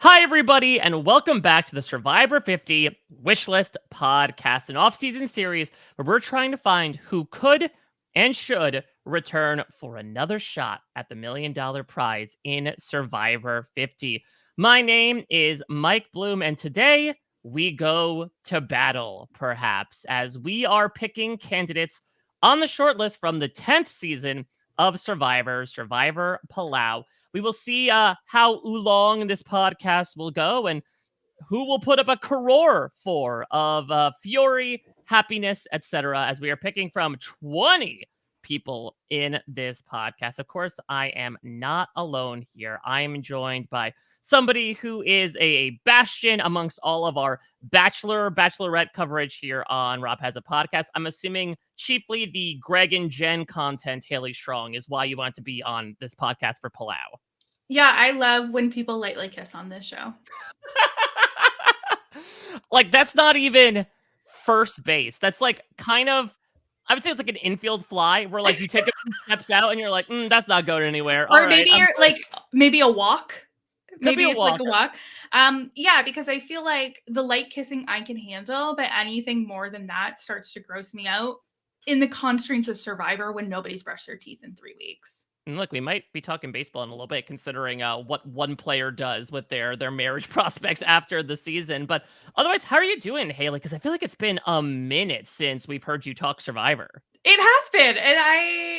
Hi, everybody, and welcome back to the Survivor 50 Wishlist podcast, an off-season series where we're trying to find who could and should return for another shot at the $1 million prize in Survivor 50. My name is Mike Bloom, and today we go to battle, perhaps, as we are picking candidates on the shortlist from the 10th season of Survivor Palau. We will see how oolong this podcast will go and who will put up a crore for of fury, happiness, etc. as we are picking from 20 people in this podcast. Of course, I am not alone here. I am joined by somebody who is a bastion amongst all of our bachelorette coverage here on RHAP Has a Podcast. I'm assuming chiefly the Greg and Jen content, Haley Strong, is why you want to be on this podcast for Palau. Yeah, I love when people lightly kiss on this show. Like, that's not even first base. That's like kind of, I would say it's like an infield fly where like you take a few steps out and you're like, that's not going anywhere. Or maybe you're like maybe a walk. Maybe it's like a walk. Yeah, because I feel like the light kissing I can handle, but anything more than that starts to gross me out in the constraints of Survivor when nobody's brushed their teeth in 3 weeks. And look, we might be talking baseball in a little bit, considering what one player does with their marriage prospects after the season. But otherwise, how are you doing, Haley? Because I feel like it's been a minute since we've heard you talk Survivor. It has been, and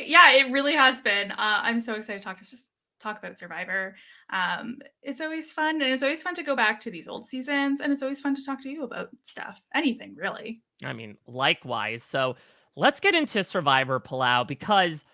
it really has been. I'm so excited to talk about Survivor. It's always fun, and it's always fun to go back to these old seasons, and it's always fun to talk to you about stuff, anything really. I mean, likewise. So let's get into Survivor Palau, because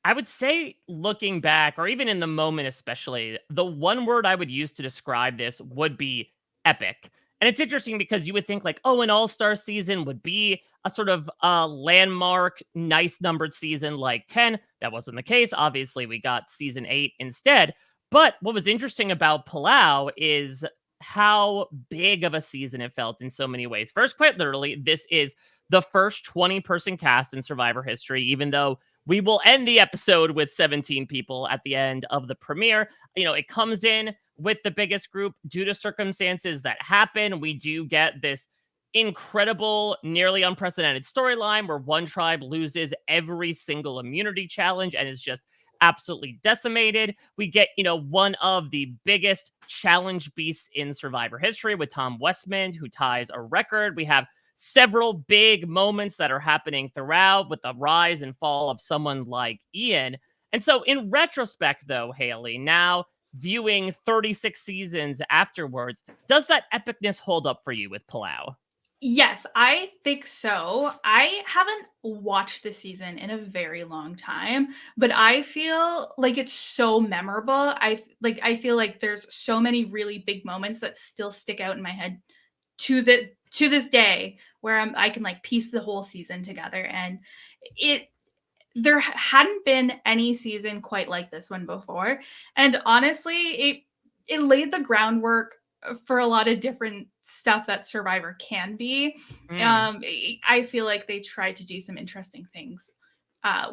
I would say, looking back, or even in the moment especially, the one word I would use to describe this would be epic. And it's interesting because you would think like, oh, an all-star season would be a sort of landmark, nice numbered season like 10. That wasn't the case. Obviously, we got season 8 instead. But what was interesting about Palau is how big of a season it felt in so many ways. First, quite literally, this is the first 20-person cast in Survivor history, even though we will end the episode with 17 people at the end of the premiere. You know, it comes in with the biggest group due to circumstances that happen. We do get this incredible, nearly unprecedented storyline where one tribe loses every single immunity challenge and is just absolutely decimated. We get, one of the biggest challenge beasts in Survivor history with Tom Westman, who ties a record. We have several big moments that are happening throughout with the rise and fall of someone like Ian. And so in retrospect, though, Haley, now viewing 36 seasons afterwards, does that epicness hold up for you with Palau? Yes, I think so. I haven't watched the season in a very long time, but I feel like it's so memorable. I feel like there's so many really big moments that still stick out in my head to this day, where I can like piece the whole season together, and there hadn't been any season quite like this one before, and honestly, it laid the groundwork for a lot of different stuff that Survivor can be. I feel like they tried to do some interesting things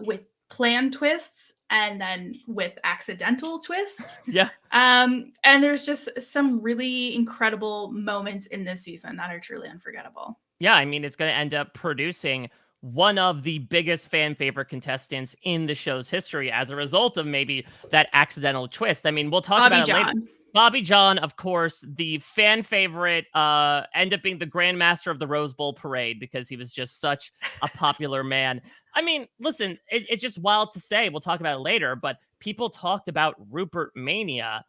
with planned twists and then with accidental twists. Yeah. And there's just some really incredible moments in this season that are truly unforgettable. Yeah, I mean, it's going to end up producing one of the biggest fan favorite contestants in the show's history as a result of maybe that accidental twist. I mean, we'll talk about it later. Bobby John, of course, the fan favorite, ended up being the Grandmaster of the Rose Bowl parade because he was just such a popular man. I mean, listen, it's just wild to say. We'll talk about it later, but people talked about Rupert Mania.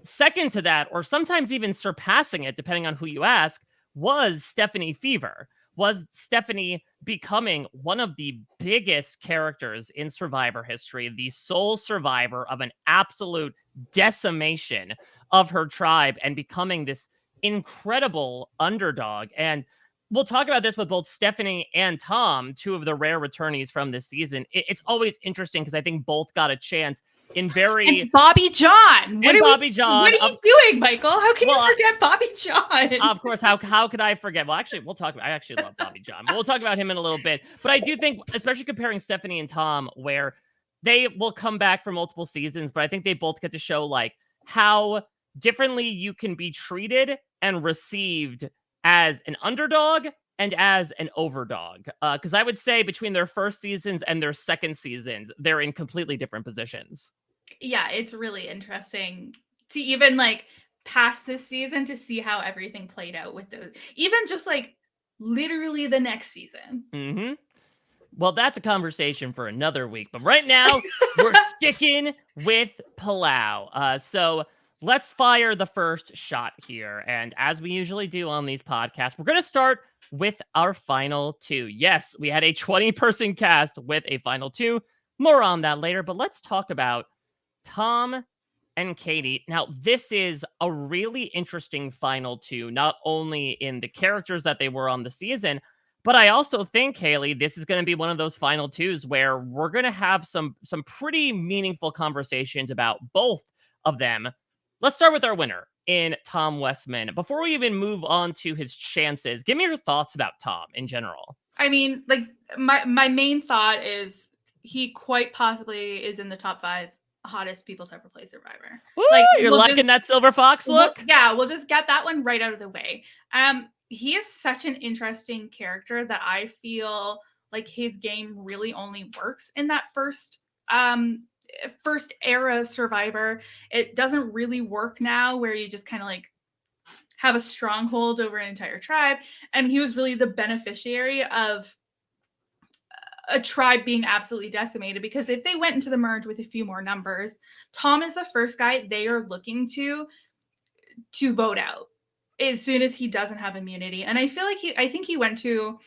Second to that, or sometimes even surpassing it, depending on who you ask, was Stephanie Fever. Was Stephanie becoming one of the biggest characters in Survivor history, the sole survivor of an absolute decimation of her tribe and becoming this incredible underdog. And we'll talk about this with both Stephanie and Tom, two of the rare returnees from this season. It's always interesting because I think both got a chance in very... And Bobby John. What are you doing, Michael? How can you forget Bobby John? Of course, how could I forget? Well, actually, I actually love Bobby John. But we'll talk about him in a little bit. But I do think, especially comparing Stephanie and Tom, where they will come back for multiple seasons, but I think they both get to show like how differently you can be treated and received as an underdog and as an overdog. Because I would say between their first seasons and their second seasons, they're in completely different positions. Yeah, it's really interesting to even like past this season to see how everything played out with those. Even just like literally the next season. Hmm. Well, that's a conversation for another week. But right now, we're sticking with Palau. So let's fire the first shot here. And as we usually do on these podcasts, we're going to start with our final two. Yes, we had a 20-person cast with a final two. More on that later. But let's talk about Tom and Katie. Now, this is a really interesting final two, not only in the characters that they were on the season, but I also think, Haley, this is going to be one of those final twos where we're going to have some pretty meaningful conversations about both of them. Let's start with our winner in Tom Westman. Before we even move on to his chances, give me your thoughts about Tom in general. I mean, like my main thought is he quite possibly is in the top 5 hottest people to ever play Survivor. Woo, Like you're liking that Silver Fox look? We'll just get that one right out of the way. He is such an interesting character that I feel like his game really only works in that first era of Survivor. It doesn't really work now where you just kind of like have a stronghold over an entire tribe, and he was really the beneficiary of a tribe being absolutely decimated, because if they went into the merge with a few more numbers, Tom is the first guy they are looking to vote out as soon as he doesn't have immunity. And I feel like I think he went to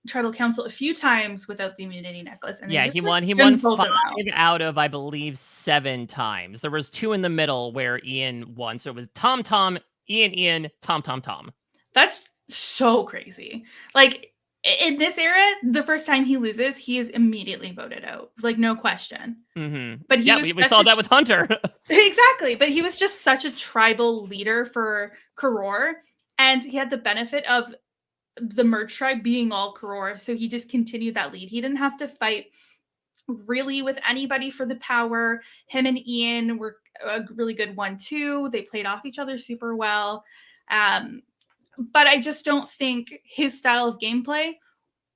tribal council a few times without the immunity necklace, and yeah, just, he like, won vote 5 them out. out of, I believe, 7 times. There was 2 in the middle where Ian won. So it was Tom, Ian, Tom. That's so crazy. Like, in this era, the first time he loses, he is immediately voted out, like, no question. Mm-hmm. But he Yeah, was we saw that with Hunter. exactly. But he was just such a tribal leader for Karor, and he had the benefit of the merge tribe being all Karor, so he just continued that lead. He didn't have to fight really with anybody for the power. Him and Ian were a really good 1-2. They played off each other super well. But I just don't think his style of gameplay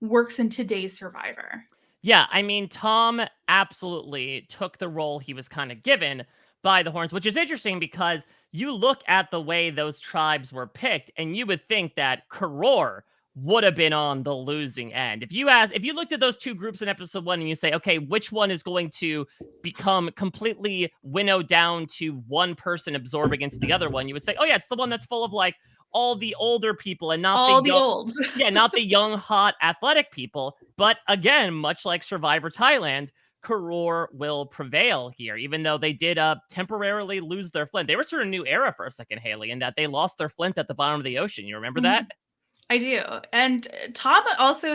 works in today's Survivor. Yeah, I mean, Tom absolutely took the role he was kind of given by the Horns, which is interesting because you look at the way those tribes were picked, and you would think that Karor would have been on the losing end. If you looked at those two groups in episode 1 and you say, okay, which one is going to become completely winnowed down to one person absorbing into the other one, you would say, oh yeah, it's the one that's full of like all the older people and not all the the young, olds. yeah, not the young, hot, athletic people. But again, much like Survivor Thailand, Karor will prevail here, even though they did temporarily lose their flint. They were sort of new era for a second, Haley, in that they lost their flint at the bottom of the ocean. You remember that? I do. And Tom also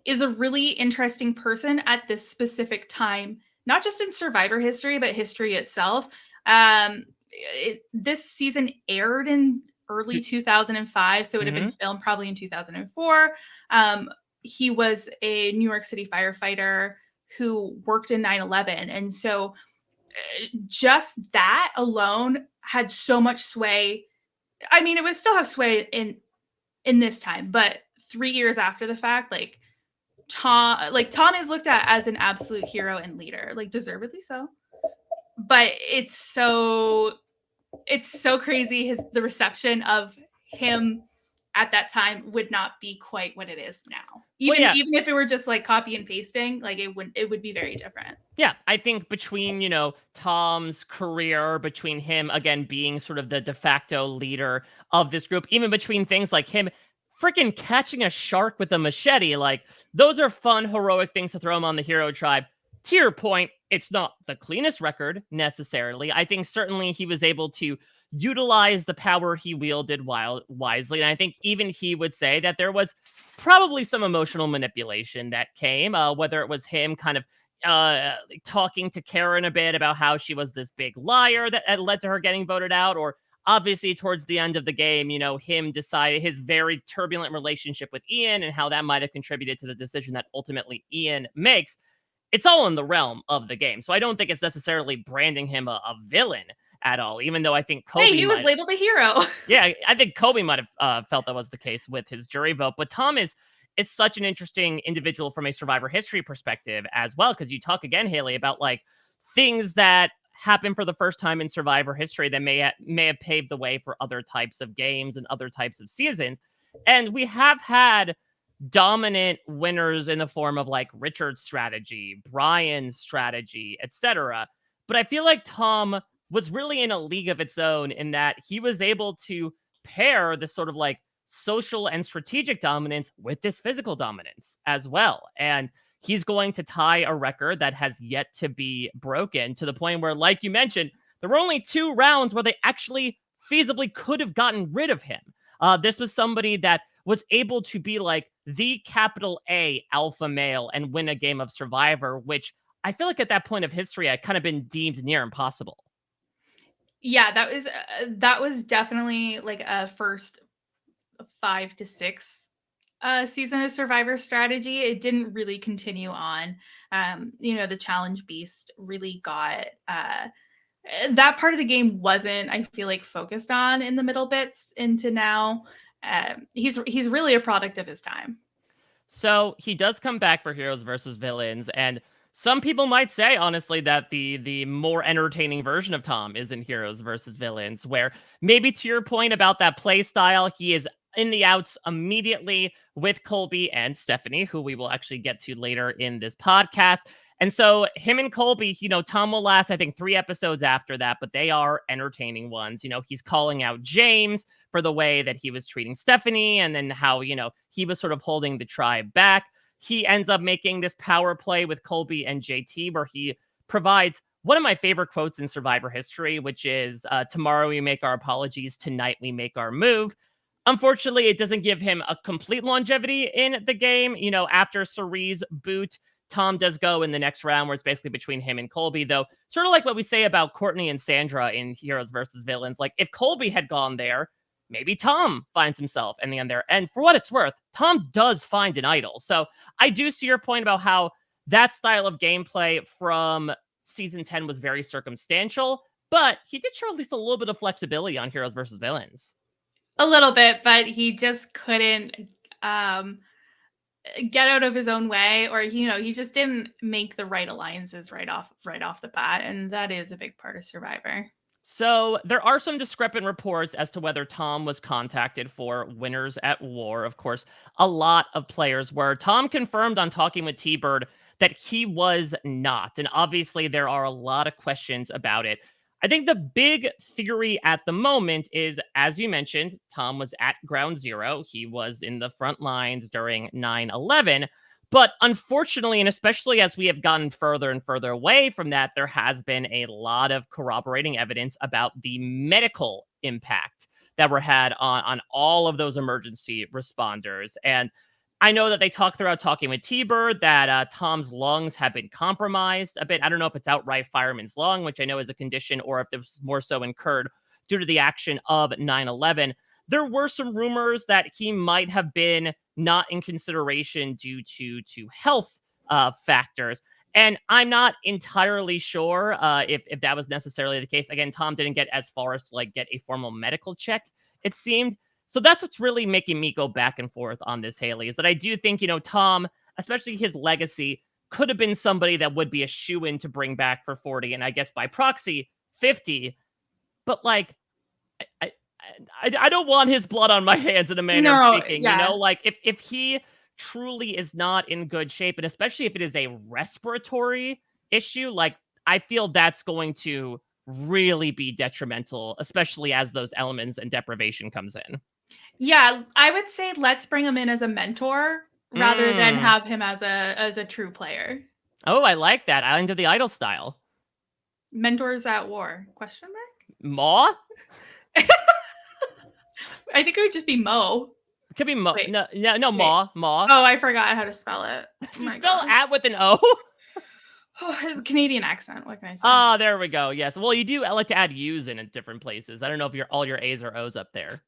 is a really interesting person at this specific time, not just in Survivor history, but history itself. This season aired in early 2005, so it would have been filmed probably in 2004. He was a New York City firefighter who worked in 9/11, and so just that alone had so much sway. I mean, it would still have sway in this time, but 3 years after the fact, like Tom is looked at as an absolute hero and leader, like deservedly so. But it's so crazy the reception of him at that time would not be quite what it is now. Even if it were just like copy and pasting, like it would be very different. Yeah, I think between, Tom's career, between him again being sort of the de facto leader of this group, even between things like him freaking catching a shark with a machete, like those are fun, heroic things to throw him on the hero tribe. To your point, it's not the cleanest record necessarily. I think certainly he was able to utilize the power he wielded wisely. And I think even he would say that there was probably some emotional manipulation that came, whether it was him kind of talking to Karen a bit about how she was this big liar that had led to her getting voted out, or obviously towards the end of the game, him decided his very turbulent relationship with Ian and how that might have contributed to the decision that ultimately Ian makes. It's all in the realm of the game. So I don't think it's necessarily branding him a villain at all, even though I think Hey, Kobe he was might. labeled a hero. Yeah, I think Kobe might have felt that was the case with his jury vote. But Tom is such an interesting individual from a survivor history perspective as well, because you talk again, Haley, about like things that happen for the first time in survivor history that may have paved the way for other types of games and other types of seasons. And we have had dominant winners in the form of like Richard's strategy, Brian's strategy, etc. But I feel like Tom was really in a league of its own in that he was able to pair this sort of like social and strategic dominance with this physical dominance as well. And he's going to tie a record that has yet to be broken, to the point where, like you mentioned, there were only 2 rounds where they actually feasibly could have gotten rid of him. This was somebody that was able to be like the capital A alpha male and win a game of Survivor, which I feel like at that point of history had kind of been deemed near impossible. Yeah, that was definitely like a first 5 to 6 season of Survivor strategy. It didn't really continue on. The Challenge Beast really got that part of the game wasn't, I feel like, focused on in the middle bits into now. He's really a product of his time. So he does come back for Heroes versus Villains, and some people might say, honestly, that the more entertaining version of Tom is in Heroes versus Villains, where maybe to your point about that play style, he is in the outs immediately with Colby and Stephanie, who we will actually get to later in this podcast. And so him and Colby, Tom will last, I think, 3 episodes after that, but they are entertaining ones. He's calling out James for the way that he was treating Stephanie, and then how, he was sort of holding the tribe back. He ends up making this power play with Colby and JT, where he provides one of my favorite quotes in Survivor history, which is, tomorrow we make our apologies, tonight we make our move. Unfortunately, it doesn't give him a complete longevity in the game. After Cerie's boot, Tom does go in the next round, where it's basically between him and Colby, though, sort of like what we say about Courtney and Sandra in Heroes versus Villains. Like, if Colby had gone there, maybe Tom finds himself in the end there. And for what it's worth, Tom does find an idol. So I do see your point about how that style of gameplay from season 10 was very circumstantial, but he did show at least a little bit of flexibility on Heroes versus Villains. A little bit, but he just couldn't get out of his own way, or he just didn't make the right alliances right off the bat, and that is a big part of Survivor. So there are some discrepant reports as to whether Tom was contacted for Winners at War. Of course, a lot of players were. Tom confirmed on Talking with T-Bird that he was not. And obviously there are a lot of questions about it. I think the big theory at the moment is, as you mentioned, Tom was at ground zero. He was in the front lines during 9/11. But unfortunately, and especially as we have gotten further and further away from that, there has been a lot of corroborating evidence about the medical impact that were had on all of those emergency responders. And I know that they talk throughout Talking with T-Bird that Tom's lungs have been compromised a bit. I don't know if it's outright fireman's lung, which I know is a condition, or if it was more so incurred due to the action of 9/11. There were some rumors that he might have been not in consideration due to health factors. And I'm not entirely sure if that was necessarily the case. Again, Tom didn't get as far as to like get a formal medical check, it seemed. So that's what's really making me go back and forth on this, Haley, is that I do think, Tom, especially his legacy, could have been somebody that would be a shoo-in to bring back for 40, and I guess by proxy, 50. But like, I don't want his blood on my hands in a manner of speaking, yeah. Like if he truly is not in good shape, and especially if it is a respiratory issue, like I feel that's going to really be detrimental, especially as those elements and deprivation comes in. Yeah, I would say let's bring him in as a mentor rather than have him as a true player. Oh, I like that. Island of the Idol style. Mentors at War? Question mark? Maw? I think it would just be Mo. It could be Mo. No, Maw. Oh, I forgot how to spell it. You spell at with an O? Oh, Canadian accent. What can I say? Oh, there we go. Yes. Well, you do like to add U's in different places. I don't know if all your A's or O's up there.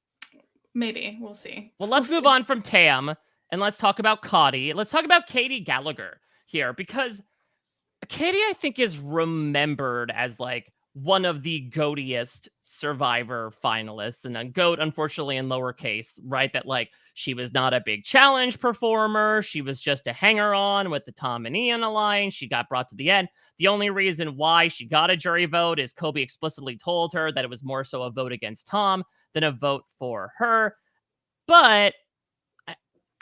Maybe. We'll see. Well, let's move on from Tam and let's talk about Cotty. Let's talk about Katie Gallagher here, because Katie, I think, is remembered as like one of the goatiest Survivor finalists, and then goat, unfortunately, in lowercase, right? That like she was not a big challenge performer. She was just a hanger on with the Tom and Ian alliance. She got brought to the end. The only reason why she got a jury vote is Kobe explicitly told her that it was more so a vote against Tom than a vote for her. But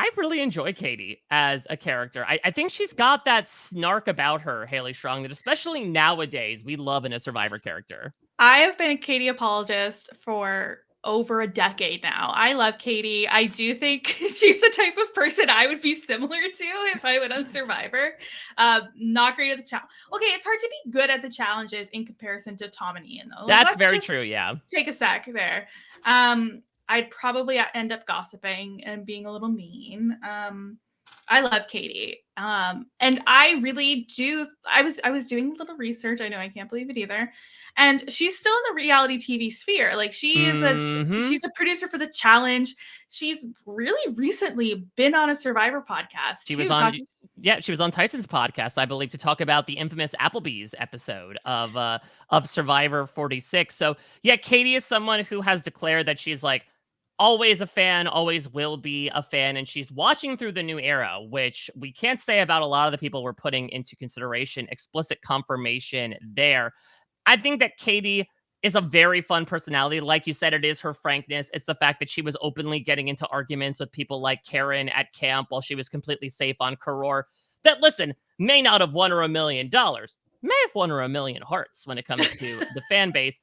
I really enjoy Katie as a character. I think she's got that snark about her, Haley Strong, that especially nowadays we love in a Survivor character. I have been a Katie apologist for over a decade now. I love Katie. I do think she's the type of person I would be similar to if I went on Survivor. Not great at the challenge. Okay, it's hard to be good at the challenges in comparison to Tom and Ian, though. Like, That's let's very just true, yeah. take a sec there. I'd probably end up gossiping and being a little mean. I love Katie. And I really do. I was doing a little research. I know I can't believe it either. And she's still in the reality TV sphere. Like she's a producer for The Challenge. She's really recently been on a Survivor podcast She too. was on she was on Tyson's podcast, I believe, to talk about the infamous Applebee's episode of Survivor 46. So yeah, Katie is someone who has declared that she's like always a fan, always will be a fan, and she's watching through the new era, which we can't say about a lot of the people we're putting into consideration. Explicit confirmation there. I think that Katie is a very fun personality. Like you said, it is her frankness. It's the fact that she was openly getting into arguments with people like Karen at camp while she was completely safe on Karor. That, listen, may not have won her $1 million, may have won her 1,000,000 hearts when it comes to the fan base.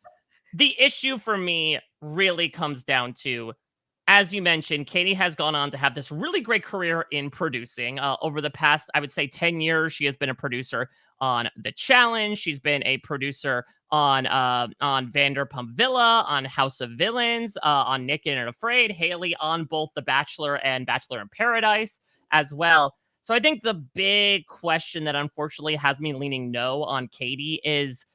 The issue for me really comes down to, as you mentioned, Katie has gone on to have this really great career in producing. Over the past, I would say, 10 years, she has been a producer on The Challenge. She's been a producer on Vanderpump Villa, on House of Villains, on Naked and Afraid, Haley on both The Bachelor and Bachelor in Paradise as well. So I think the big question that unfortunately has me leaning no on Katie is,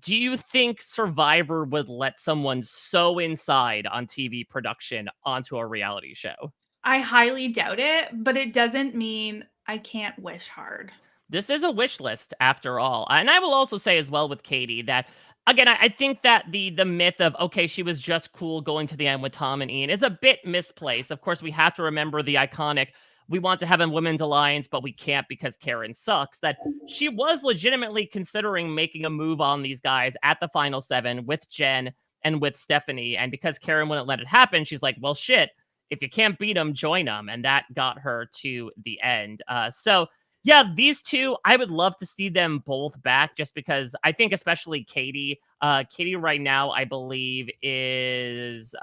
do you think Survivor would let someone so inside on TV production onto a reality show? I highly doubt it, but it doesn't mean I can't wish hard. This is a wish list after all. And I will also say as well with Katie that, again, I think that the myth of, okay, she was just cool going to the end with Tom and Ian is a bit misplaced. Of course, we have to remember the iconic, we want to have a women's alliance, but we can't because Karen sucks. That she was legitimately considering making a move on these guys at the final 7 with Jen and with Stephanie. And because Karen wouldn't let it happen, she's like, well, shit, if you can't beat them, join them. And that got her to the end. So yeah, these two, I would love to see them both back just because I think especially Katie. Katie right now, I believe, is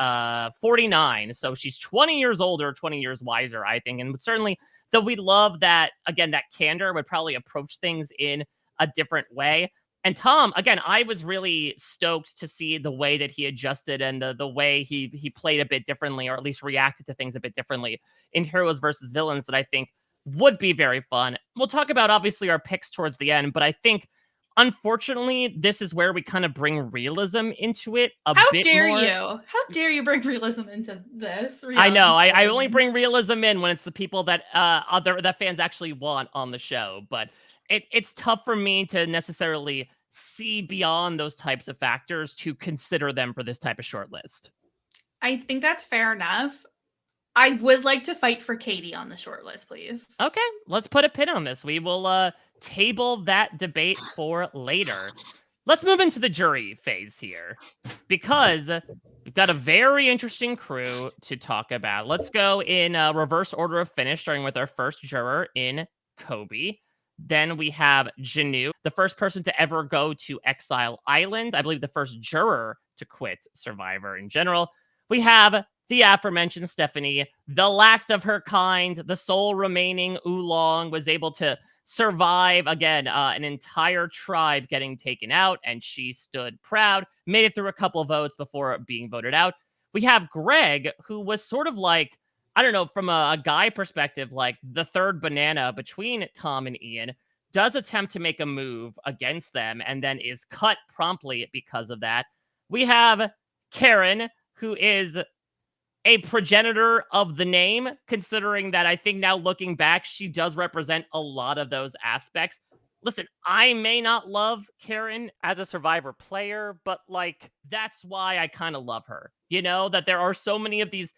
49. So she's 20 years older, 20 years wiser, I think. And certainly, though we love that, again, that candor would probably approach things in a different way. And Tom, again, I was really stoked to see the way that he adjusted and the way he played a bit differently, or at least reacted to things a bit differently in Heroes versus Villains that I think would be very fun. We'll talk about obviously our picks towards the end, but I think unfortunately this is where we kind of bring realism into it a bit more. How dare you bring realism into this? I know. I only bring realism in when it's the people that that fans actually want on the show, but it's tough for me to necessarily see beyond those types of factors to consider them for this type of short list. I think that's fair enough. I would like to fight for Katie on the short list, please. Okay, let's put a pin on this. We will table that debate for later. Let's move into the jury phase here, because we've got a very interesting crew to talk about. Let's go in reverse order of finish, starting with our first juror in Kobe. Then we have Janu, the first person to ever go to Exile Island. I believe the first juror to quit Survivor in general. We have the aforementioned Stephanie, the last of her kind, the sole remaining oolong, was able to survive, again, an entire tribe getting taken out, and she stood proud, made it through a couple of votes before being voted out. We have Greg, who was sort of like, I don't know, from a guy perspective, like the third banana between Tom and Ian, does attempt to make a move against them, and then is cut promptly because of that. We have Karen, who is a progenitor of the name, considering that I think now looking back, she does represent a lot of those aspects. listen, I may not love Karen as a Survivor player, but like that's why I kind of love her. You know, that there are so many of these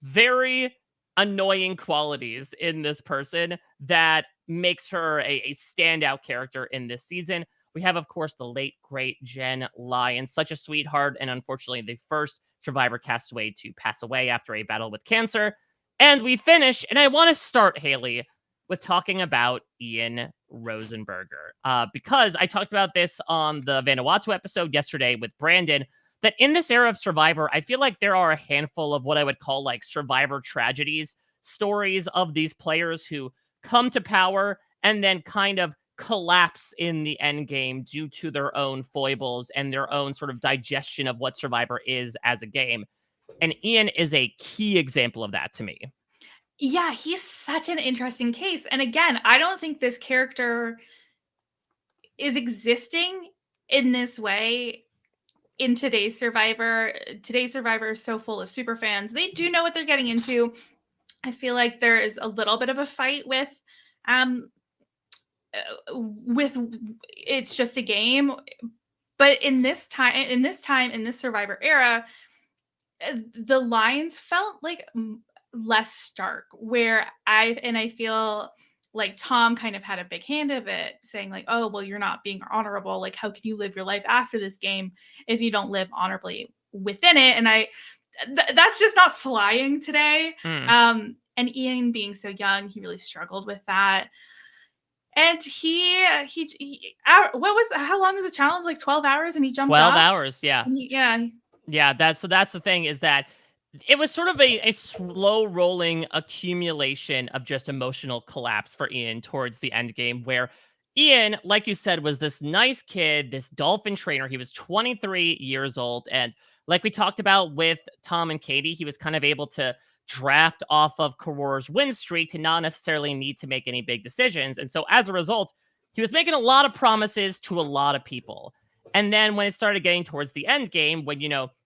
very annoying qualities in this person that makes her a standout character in this season. We have, of course, the late great Jen Lyon, such a sweetheart, and unfortunately, the first Survivor castaway to pass away after a battle with cancer. And we finish, and I want to start, Haley, with talking about Ian Rosenberger. Because I talked about this on the Vanuatu episode yesterday with Brandon, that in this era of Survivor, I feel like there are a handful of what I would call like Survivor tragedies, stories of these players who come to power and then kind of collapse in the end game due to their own foibles and their own sort of digestion of what Survivor is as a game. And Ian is a key example of that to me. Yeah, he's such an interesting case. And again, I don't think this character is existing in this way in today's Survivor. Today's Survivor is so full of super fans. They do know what they're getting into. I feel like there is a little bit of a fight um with it's just a game. But in this Survivor era, the lines felt like less stark, where I feel like Tom kind of had a big hand of it, saying like, oh well, you're not being honorable, like how can you live your life after this game if you don't live honorably within it? And that's just not flying today. Mm. And Ian being so young, he really struggled with that. And what was, how long is the challenge, like 12 hours, and he jumped 12 off. hours, yeah. Yeah. Yeah, that's the thing, is that it was sort of a slow rolling accumulation of just emotional collapse for Ian towards the end game, where Ian, like you said, was this nice kid, this dolphin trainer. He was 23 years old. And like we talked about with Tom and Katie, he was kind of able to draft off of Karora's win streak to not necessarily need to make any big decisions. And so as a result, he was making a lot of promises to a lot of people. And then when it started getting towards the end game, when,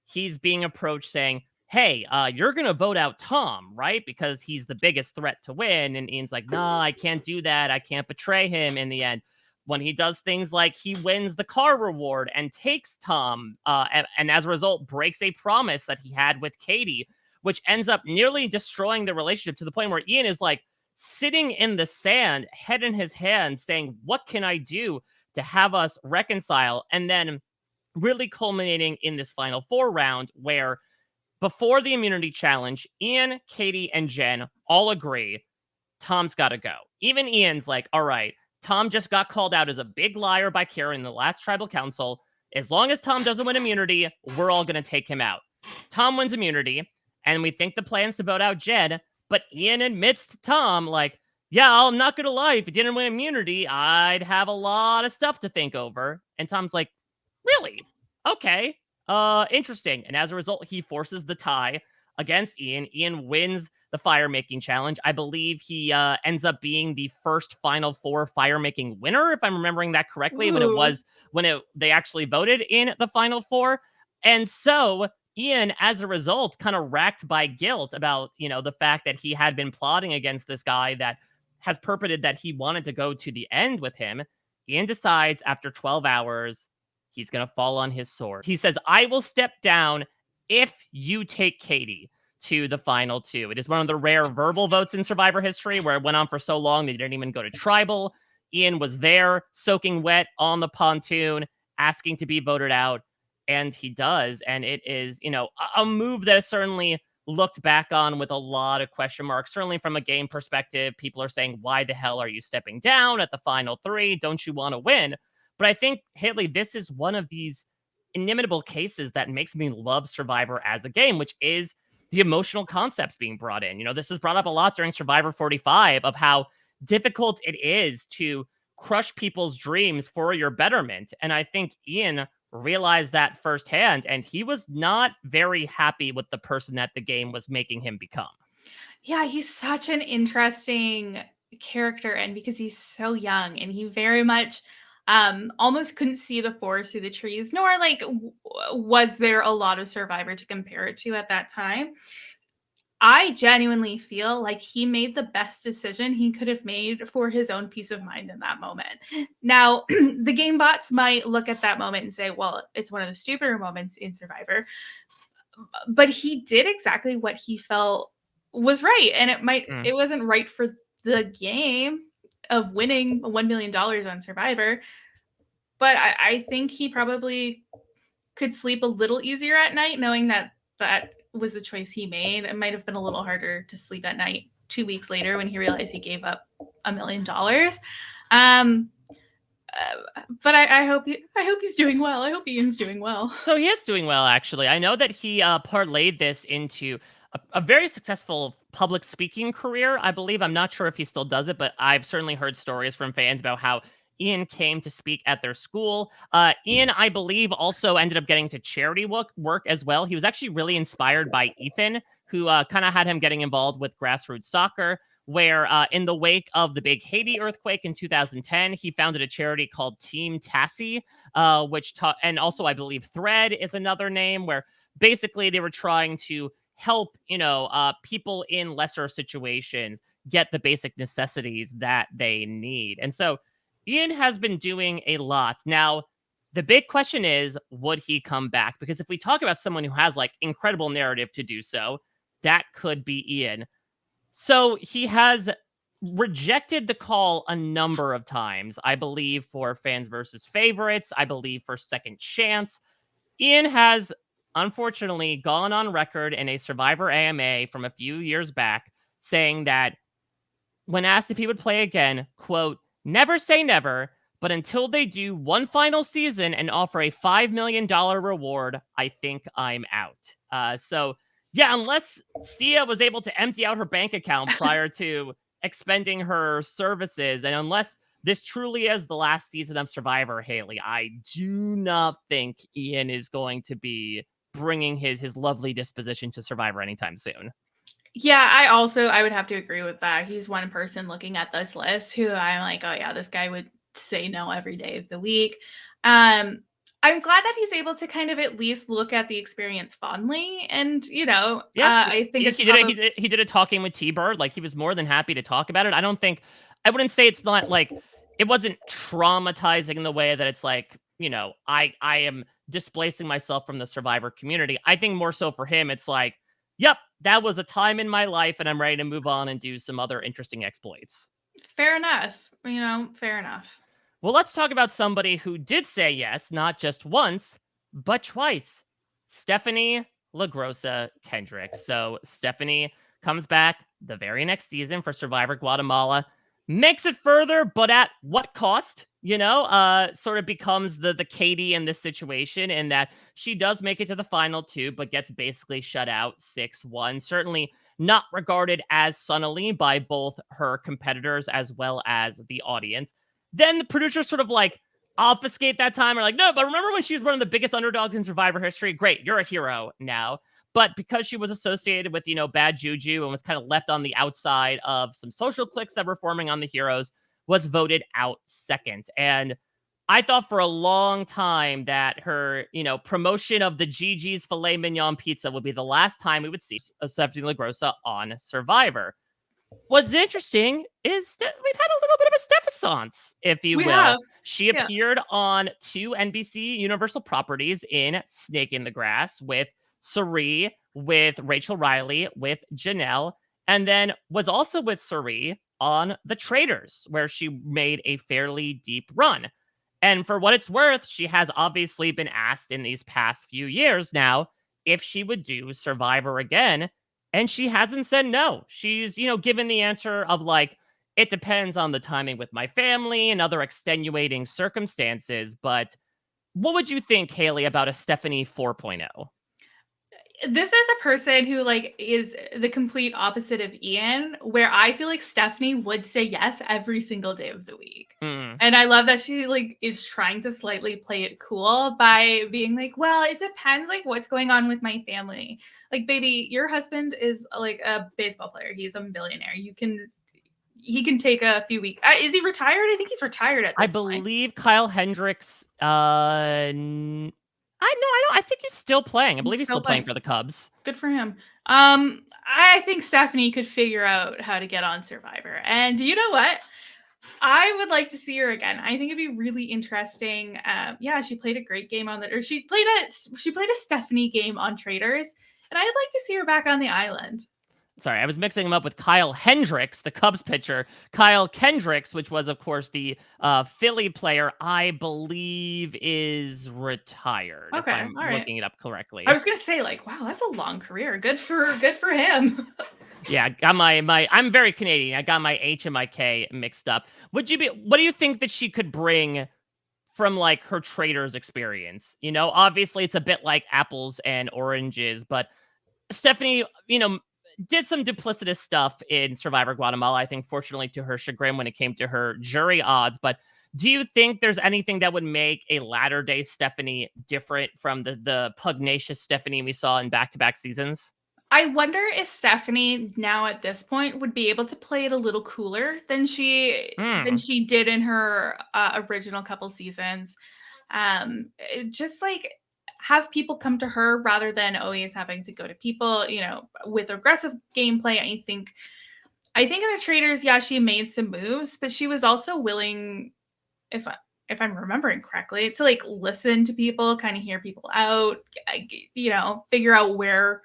he's being approached saying, hey, you're going to vote out Tom, right? Because he's the biggest threat to win. And Ian's like, nah, I can't do that. I can't betray him in the end. When he does things like he wins the car reward and takes Tom, and as a result breaks a promise that he had with Katie, which ends up nearly destroying the relationship to the point where Ian is like sitting in the sand, head in his hands, saying, what can I do to have us reconcile? And then really culminating in this final four round where before the immunity challenge, Ian, Katie, and Jen all agree Tom's got to go. Even Ian's like, all right, Tom just got called out as a big liar by Karen in the last tribal council. As long as Tom doesn't win immunity, we're all going to take him out. Tom wins immunity, and we think the plan's to vote out Jen, but Ian admits to Tom, like, yeah, I'm not going to lie. If he didn't win immunity, I'd have a lot of stuff to think over. And Tom's like, really? Okay. Interesting. And as a result, he forces the tie against Ian. Ian wins the fire making challenge. I believe he ends up being the first Final Four fire making winner, if I'm remembering that correctly, Ooh. when they actually voted in the Final Four. And so Ian, as a result, kind of racked by guilt about, the fact that he had been plotting against this guy that has purported that he wanted to go to the end with him. Ian decides after 12 hours, he's going to fall on his sword. He says, I will step down if you take Katie to the final two. It is one of the rare verbal votes in Survivor history where it went on for so long they didn't even go to tribal. Ian was there, soaking wet on the pontoon, asking to be voted out, and he does. And it is, a move that is certainly looked back on with a lot of question marks. Certainly from a game perspective, people are saying, why the hell are you stepping down at the final three? Don't you want to win? But I think, Haley, this is one of these inimitable cases that makes me love Survivor as a game, which is the emotional concepts being brought in. This is brought up a lot during Survivor 45 of how difficult it is to crush people's dreams for your betterment. And I think Ian realized that firsthand, and he was not very happy with the person that the game was making him become. Yeah, he's such an interesting character, and because he's so young and he very much almost couldn't see the forest through the trees, nor like was there a lot of Survivor to compare it to at that time. I genuinely feel like he made the best decision he could have made for his own peace of mind in that moment. Now, the game bots might look at that moment and say, well, it's one of the stupider moments in Survivor, but he did exactly what he felt was right. And Mm. it wasn't right for the game of winning $1 million on Survivor, but I think he probably could sleep a little easier at night knowing that that was the choice he made. It might have been a little harder to sleep at night 2 weeks later when he realized he gave up $1 million. Um, but I hope he's doing well. I hope Ian's doing well. So he is doing well, actually. I know that he parlayed this into a very successful public speaking career, I believe. I'm not sure if he still does it, but I've certainly heard stories from fans about how Ian came to speak at their school. Ian, I believe, also ended up getting to charity work as well. He was actually really inspired by Ethan, who kind of had him getting involved with grassroots soccer. Where in the wake of the big Haiti earthquake in 2010, he founded a charity called Team Tassie, and also I believe Thread is another name where basically they were trying to help, people in lesser situations get the basic necessities that they need. And so Ian has been doing a lot. Now, the big question is, would he come back? Because if we talk about someone who has like incredible narrative to do so, that could be Ian. So he has rejected the call a number of times, I believe, for fans versus favorites, I believe for second chance. Ian has unfortunately gone on record in a Survivor AMA from a few years back saying that when asked if he would play again, quote, never say never, but until they do one final season and offer a $5 million reward, I think I'm out. So, yeah, unless Sia was able to empty out her bank account prior to expending her services, and unless this truly is the last season of Survivor, Haley, I do not think Ian is going to be bringing his lovely disposition to Survivor anytime soon. Yeah, I would have to agree with that. He's one person looking at this list who I'm like, oh yeah, this guy would say no every day of the week. I'm glad that he's able to kind of at least look at the experience fondly, and Yeah, I think yes, it's he did it. probably He did a talking with T Bird. Like he was more than happy to talk about it. I wouldn't say it's not like it wasn't traumatizing in the way that it's like I am displacing myself from the Survivor community. I think more so for him, it's like, yep, that was a time in my life, and I'm ready to move on and do some other interesting exploits. fair enough. Fair enough. Well, let's talk about somebody who did say yes, not just once, but twice. Stephanie LaGrossa Kendrick. So Stephanie comes back the very next season for Survivor Guatemala, makes it further, but at what cost? Sort of becomes the Katie in this situation in that she does make it to the final two, but gets basically shut out 6-1. Certainly not regarded as sunnily by both her competitors as well as the audience. Then the producers sort of like obfuscate that time. Are like, no, but remember when she was one of the biggest underdogs in Survivor history? Great, you're a hero now. But because she was associated with, bad juju and was kind of left on the outside of some social cliques that were forming on the heroes, was voted out second. And I thought for a long time that her, promotion of the Gigi's filet mignon pizza would be the last time we would see Stephanie LaGrossa on Survivor. What's interesting is that we've had a little bit of a Stephissance, if you We will. have. She Yeah. appeared on 2 NBC Universal properties in Snake in the Grass with Cirie, with Rachel Riley, with Janelle, and then was also with Cirie on The Traitors, where she made a fairly deep run. And for what it's worth, she has obviously been asked in these past few years now if she would do Survivor again. And she hasn't said no. She's, given the answer of like, it depends on the timing with my family and other extenuating circumstances. But what would you think, Haley, about a Stephanie 4.0? This is a person who like is the complete opposite of Ian, where I feel like Stephanie would say yes every single day of the week. Mm. And I love that she like is trying to slightly play it cool by being like, well, it depends like what's going on with my family. Like, baby, your husband is like a baseball player. He's a billionaire. He can take a few weeks. Is he retired? I think he's retired at I this point. believe Kyle Hendricks, I don't. I think he's still playing. I believe He's he's still still playing playing. for the Cubs. Good for him. I think Stephanie could figure out how to get on Survivor. And you know what? I would like to see her again. I think it'd be really interesting. Yeah, she played a great game on that, or she played a Stephanie game on Traders, and I'd like to see her back on the island. Sorry, I was mixing him up with Kyle Hendricks, the Cubs pitcher. Kyle Kendricks, which was, of course, the Philly player, I believe is retired, if Okay, I'm all right. looking it up I correctly. was gonna say, like, wow, that's a long career. Good for him. Yeah, got my I'm very Canadian. I got my H and my K mixed up. What do you think that she could bring from like her traders experience? Obviously it's a bit like apples and oranges, but Stephanie, did some duplicitous stuff in Survivor Guatemala, I think, fortunately to her chagrin when it came to her jury odds. But do you think there's anything that would make a latter day Stephanie different from the pugnacious Stephanie we saw in back-to-back seasons? I wonder if Stephanie now at this point would be able to play it a little cooler than Hmm. she did in her original couple seasons. Just like have people come to her rather than always having to go to people, with aggressive gameplay. I think in the traders, yeah, she made some moves, but she was also willing, if if I'm remembering correctly, to like listen to people, kind of hear people out, figure out where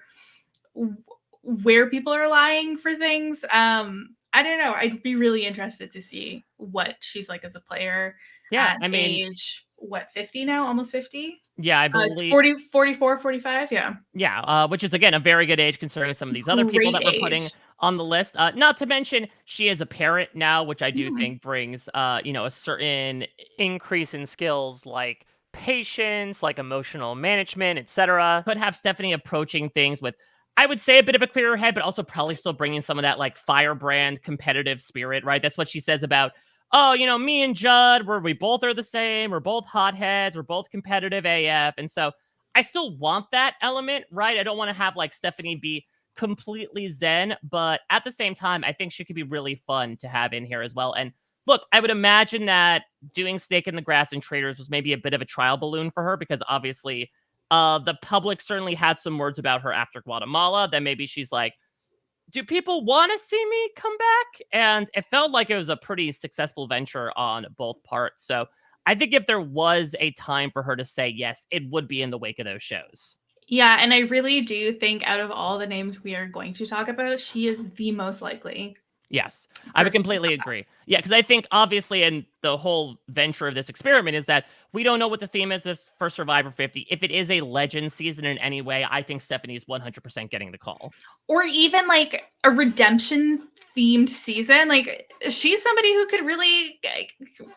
people are lying for things. I don't know. I'd be really interested to see what she's like as a player Yeah, at I mean, age, what, 50 now? Almost 50? yeah, I believe 40, 44, 45. Yeah. Yeah, which is again a very good age considering some of these other people Great that we're putting age. on the list. Not to mention she is a parent now, which I do Mhm. think brings a certain increase in skills like patience, like emotional management, etc. Could have Stephanie approaching things with, I would say, a bit of a clearer head, but also probably still bringing some of that like firebrand competitive spirit, right? That's what she says about, oh, me and Judd, where we both are the same, we're both hotheads, we're both competitive AF, and so I still want that element, right? I don't want to have like Stephanie be completely zen, but at the same time, I think she could be really fun to have in here as well. And look, I would imagine that doing Snake in the Grass and Traders was maybe a bit of a trial balloon for her because obviously the public certainly had some words about her after Guatemala. Then maybe she's like, do people want to see me come back? And it felt like it was a pretty successful venture on both parts. So I think if there was a time for her to say yes, it would be in the wake of those shows. Yeah, and I really do think out of all the names we are going to talk about, she is the most likely Yes, I would person to completely come back. agree. Yeah, because I think obviously in the whole venture of this experiment is that we don't know what the theme is for Survivor 50. If it is a legend season in any way, I think Stephanie is 100% getting the call. Or even like a redemption themed season. Like she's somebody who could really,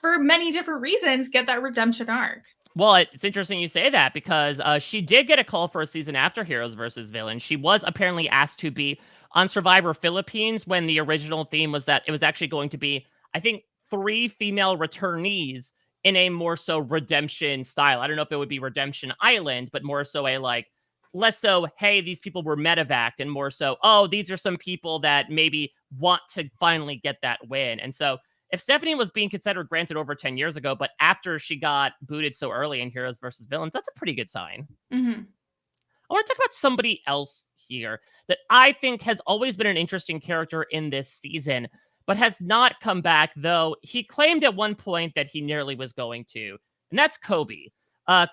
for many different reasons, get that redemption arc. Well, it's interesting you say that because she did get a call for a season after Heroes versus Villains. She was apparently asked to be on Survivor Philippines when the original theme was that it was actually going to be, I think, 3 female returnees in a more so redemption style. I don't know if it would be Redemption Island, but more so a like, less so, hey, these people were medevaced, and more so, oh, these are some people that maybe want to finally get that win. And so if Stephanie was being considered, granted, over 10 years ago, but after she got booted so early in Heroes versus Villains, that's a pretty good sign. Mm-hmm. I want to talk about somebody else here that I think has always been an interesting character in this season, but has not come back, though he claimed at one point that he nearly was going to, and that's Kobe.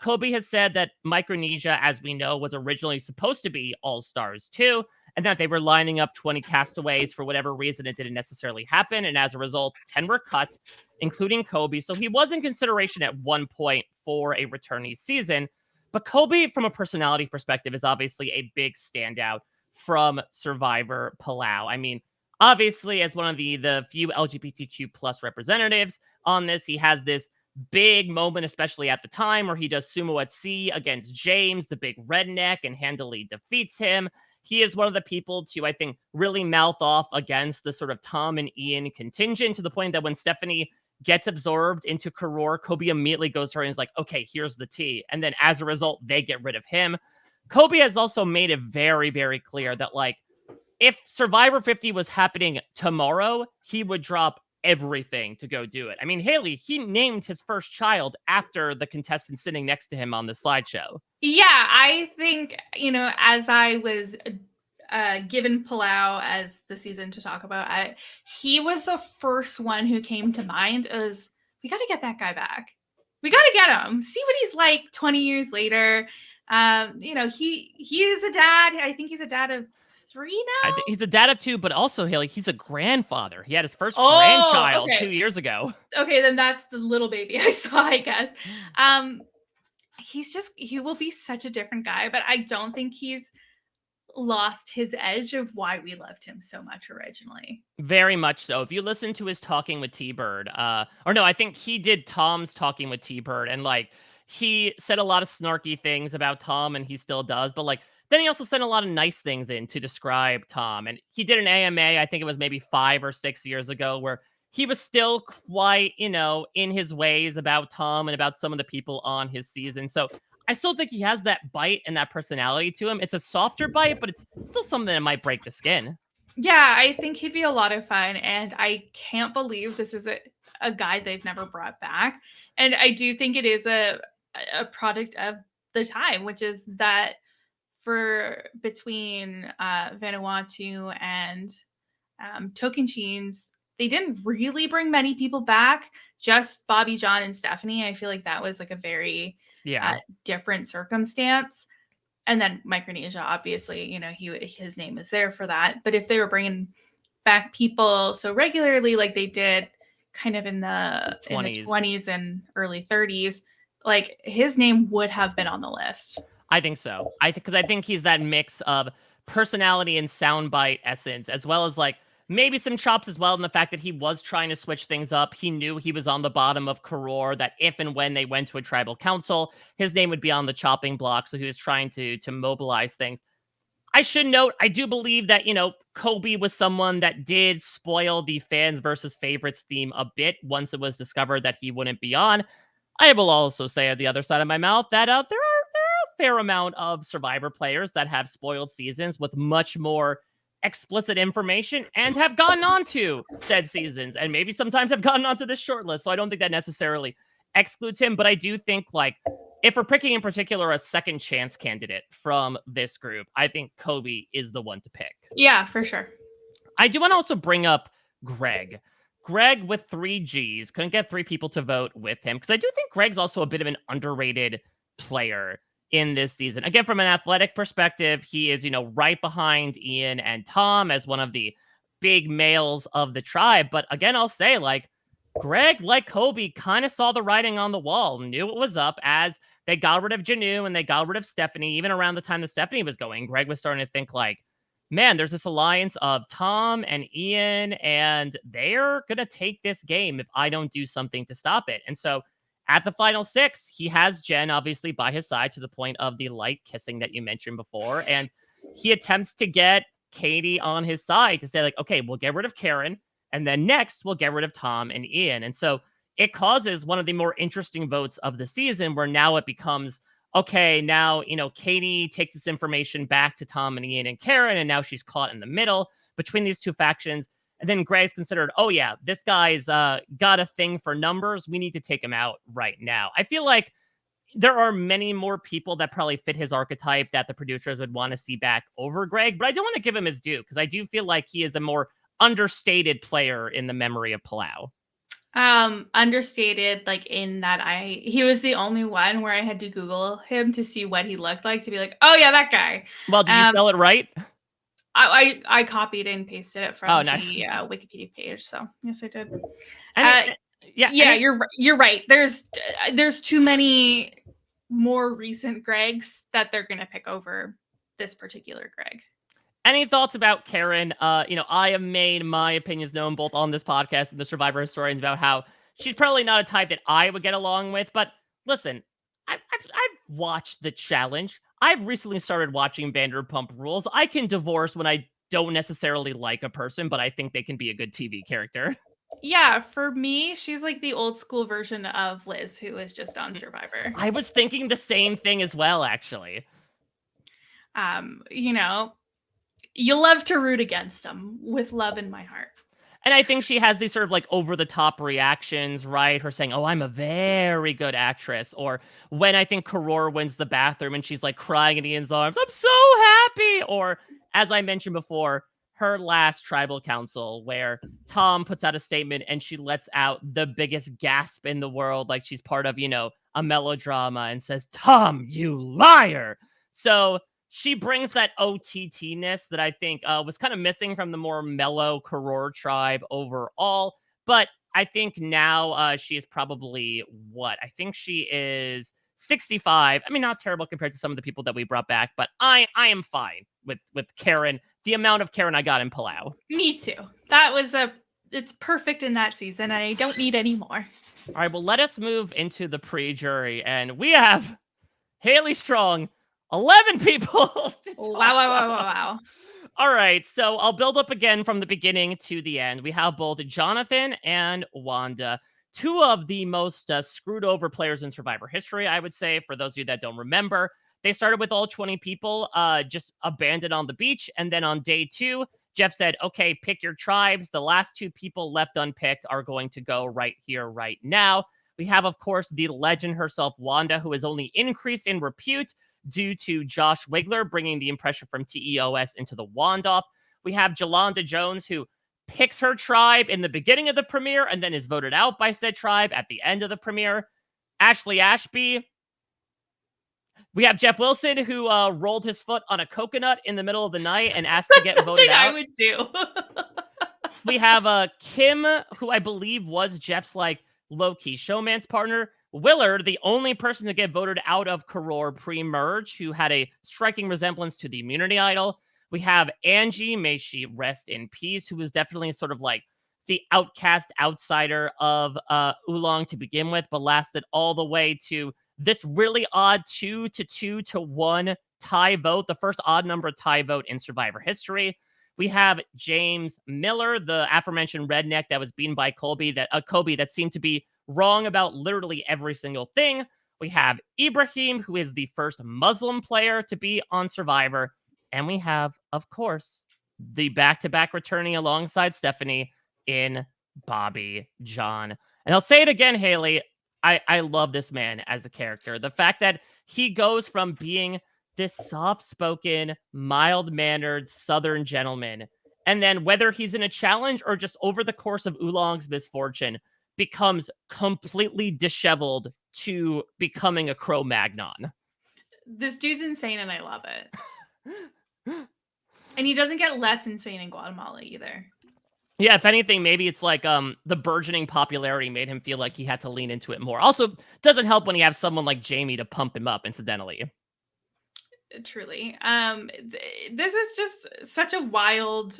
Kobe has said that Micronesia, as we know, was originally supposed to be All Stars 2, and that they were lining up 20 castaways. For whatever reason, it didn't necessarily happen, and as a result, 10 were cut, including Kobe. So he was in consideration at one point for a returnee season. But Kobe, from a personality perspective, is obviously a big standout from Survivor Palau. I mean, obviously, as one of the few LGBTQ plus representatives on this, he has this big moment, especially at the time, where he does sumo at sea against James, the big redneck, and handily defeats him. He is one of the people to, I think, really mouth off against the sort of Tom and Ian contingent, to the point that when Stephanie gets absorbed into Karor, Kobe immediately goes to her and is like, okay, here's the tea. And then as a result, they get rid of him. Kobe has also made it very, very clear that, like, if Survivor 50 was happening tomorrow, he would drop everything to go do it. I mean, Haley, he named his first child after the contestant sitting next to him on the slideshow. Yeah, I think, as I was given Palau as the season to talk about, he was the first one who came to mind as, we got to get that guy back. We got to get him. See what he's like 20 years later. He is a dad. I think he's a dad of 3 now. He's a dad of 2, but also, Haley, he's a grandfather. He had his first Oh, grandchild okay. 2 years ago. Okay, then that's the little baby I saw, I guess. He will be such a different guy, but I don't think he's lost his edge of why we loved him so much originally. Very much so. If you listen to his Talking with T-Bird, or no, I think he did Tom's Talking with T-Bird, and like he said a lot of snarky things about Tom, and he still does, but like then he also sent a lot of nice things in to describe Tom. And he did an AMA, I think it was maybe 5 or 6 years ago, where he was still quite, in his ways about Tom and about some of the people on his season. So I still think he has that bite and that personality to him. It's a softer bite, but it's still something that might break the skin. Yeah, I think he'd be a lot of fun, and I can't believe this is a guy they've never brought back. And I do think it is a product of the time, which is that for between Vanuatu and Tocantins, they didn't really bring many people back, just Bobby, John, and Stephanie. I feel like that was like a very different circumstance. And then Micronesia, obviously, his name is there for that. But if they were bringing back people so regularly, like they did kind of in the 20s and early 30s, like his name would have been on the list. I think so. Because I think he's that mix of personality and soundbite essence, as well as like maybe some chops as well in the fact that he was trying to switch things up. He knew he was on the bottom of Karor, that if and when they went to a tribal council, his name would be on the chopping block. So he was trying to mobilize things. I should note, I do believe that, Kobe was someone that did spoil the fans versus favorites theme a bit once it was discovered that he wouldn't be on. I will also say at the other side of my mouth that there are a fair amount of Survivor players that have spoiled seasons with much more explicit information and have gotten onto said seasons, and maybe sometimes have gotten onto this short list. So I don't think that necessarily excludes him, but I do think, like, if we're picking in particular a second chance candidate from this group, I think Kobe is the one to pick. Yeah, for sure. I do want to also bring up Greg. Greg with 3 Gs couldn't get 3 people to vote with him, because I do think Greg's also a bit of an underrated player in this season. Again, from an athletic perspective, he is, right behind Ian and Tom as one of the big males of the tribe. But again, I'll say, like, Greg, like Kobe, kind of saw the writing on the wall, knew it was up as they got rid of Janu and they got rid of Stephanie. Even around the time that Stephanie was going, Greg was starting to think like, man, there's this alliance of Tom and Ian, and they're going to take this game if I don't do something to stop it. And so at the final 6, he has Jen obviously by his side to the point of the light kissing that you mentioned before. And he attempts to get Katie on his side to say, like, okay, we'll get rid of Karen. And then next, we'll get rid of Tom and Ian. And so it causes one of the more interesting votes of the season, where now it becomes, okay, now, Katie takes this information back to Tom and Ian and Karen, and now she's caught in the middle between these two factions. And then Greg's considered, oh yeah, this guy's got a thing for numbers. We need to take him out right now. I feel like there are many more people that probably fit his archetype that the producers would want to see back over Greg, but I do want to give him his due, because I do feel like he is a more understated player in the memory of Palau. Understated, like in that he was the only one where I had to Google him to see what he looked like, to be like, oh yeah, that guy. Well, did you spell it right? I copied and pasted it from nice. the Wikipedia page. So yes, I did. You're right. There's too many more recent Gregs that they're gonna pick over this particular Greg. Any thoughts about Karen? I have made my opinions known both on this podcast and the Survivor Historians about how she's probably not a type that I would get along with. But listen, I've watched the challenge. I've recently started watching Vanderpump Rules. I can divorce when I don't necessarily like a person, but I think they can be a good TV character. Yeah, for me, she's like the old school version of Liz, who is just on Survivor. I was thinking the same thing as well, actually. You love to root against them with love in my heart. And I think she has these sort of like over the top reactions, right? Her saying, "Oh, I'm a very good actress," or when I think Karor wins the bathroom and she's like crying in Ian's arms, "I'm so happy," or as I mentioned before, her last tribal council where Tom puts out a statement and she lets out the biggest gasp in the world, like she's part of, a melodrama, and says, "Tom, you liar." So she brings that OTT-ness that I think was kind of missing from the more mellow Karor tribe overall. But I think now she is probably what? I think she is 65. I mean, not terrible compared to some of the people that we brought back, but I am fine with Karen. The amount of Karen I got in Palau. Me too. It's perfect in that season. I don't need any more. All right, well, let us move into the pre-jury, and we have Haley Strong, 11 people. Wow. All right, so I'll build up again from the beginning to the end. We have both Jonathan and Wanda, two of the most screwed over players in Survivor history, I would say, for those of you that don't remember. They started with all 20 people just abandoned on the beach. And then on day 2, Jeff said, okay, pick your tribes. The last 2 people left unpicked are going to go right here, right now. We have, of course, the legend herself, Wanda, who has only increased in repute due to Josh Wigler bringing the impression from TEOS into the Wandoff. We have Jolanda Jones, who picks her tribe in the beginning of the premiere and then is voted out by said tribe at the end of the premiere. Ashley Ashby. We have Jeff Wilson, who rolled his foot on a coconut in the middle of the night and asked to get voted out. I would do. We have Kim, who I believe was Jeff's like low-key showman's partner. Willard, the only person to get voted out of Karor pre-merge, who had a striking resemblance to the immunity idol. We have Angie, may she rest in peace, who was definitely sort of like the outcast outsider of Oolong to begin with, but lasted all the way to this really odd 2-2-1 tie vote, the first odd number tie vote in Survivor history. We have James Miller, the aforementioned redneck that was beaten by Kobe that seemed to be wrong about literally every single thing. We have Ibrahim, who is the first Muslim player to be on Survivor. And we have, of course, the back-to-back returning alongside Stephanie in Bobby John. And I'll say it again, Haley, I love this man as a character. The fact that he goes from being this soft-spoken, mild-mannered Southern gentleman, and then whether he's in a challenge or just over the course of Oolong's misfortune, becomes completely disheveled to becoming a Cro-Magnon. This dude's insane, and I love it. And he doesn't get less insane in Guatemala either. Yeah, if anything, maybe it's like the burgeoning popularity made him feel like he had to lean into it more. Also, doesn't help when you have someone like Jamie to pump him up, incidentally. Truly. This is just such a wild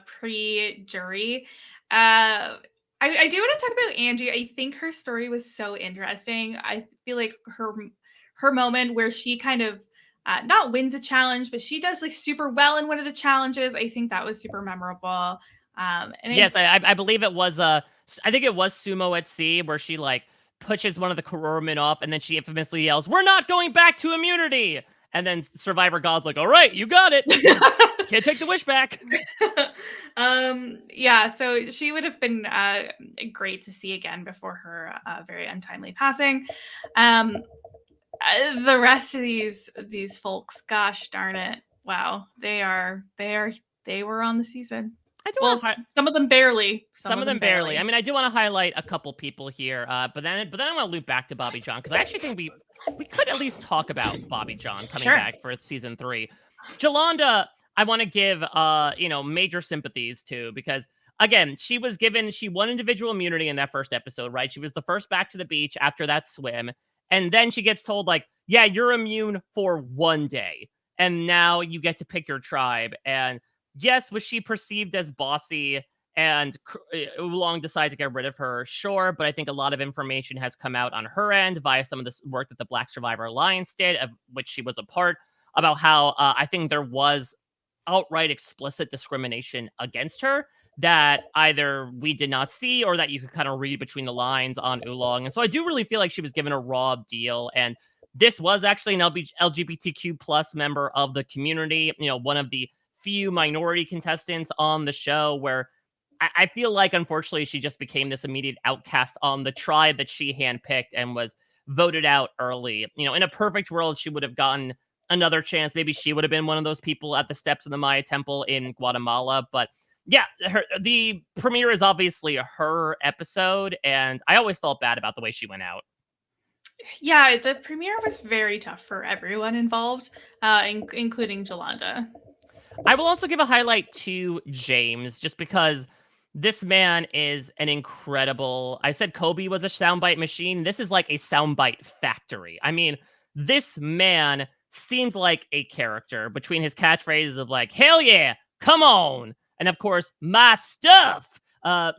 pre-jury. I do want to talk about Angie. I think her story was so interesting. I feel like her moment where she kind of not wins a challenge, but she does like super well in one of the challenges. I think that was super memorable. And yes, I believe it was I think it was Sumo at Sea, where she like pushes one of the Karormen off, and then she infamously yells, "We're not going back to immunity!" And then Survivor God's like, "All right, you got it. Can't take the wish back." Yeah, so she would have been great to see again before her very untimely passing. The rest of these folks, gosh darn it, wow, they were on the season. Some of them barely. Some of them barely. I mean, I do want to highlight a couple people here, but then I want to loop back to Bobby John, because I actually think we could at least talk about Bobby John coming back for season 3. Jolanda, I want to give major sympathies to, because again, she won individual immunity in that first episode, right? She was the first back to the beach after that swim, and then she gets told like, yeah, you're immune for 1 day, and now you get to pick your tribe. And yes, was she perceived as bossy and Oolong decided to get rid of her? Sure, but I think a lot of information has come out on her end via some of this work that the Black Survivor Alliance did, of which she was a part, about how I think there was outright explicit discrimination against her that either we did not see or that you could kind of read between the lines on Oolong. And so I do really feel like she was given a raw deal. And this was actually an LGBTQ plus member of the community, one of the few minority contestants on the show where I feel like, unfortunately, she just became this immediate outcast on the tribe that she handpicked and was voted out early. In a perfect world, she would have gotten another chance. Maybe she would have been one of those people at the steps of the Maya Temple in Guatemala. But yeah, the premiere is obviously her episode, and I always felt bad about the way she went out. Yeah, the premiere was very tough for everyone involved, including Jolanda. I will also give a highlight to James, just because this man is an incredible. I said Kobe was a soundbite machine. This is like a soundbite factory. I mean, this man seems like a character between his catchphrases of like, hell yeah, come on. And of course, my stuff.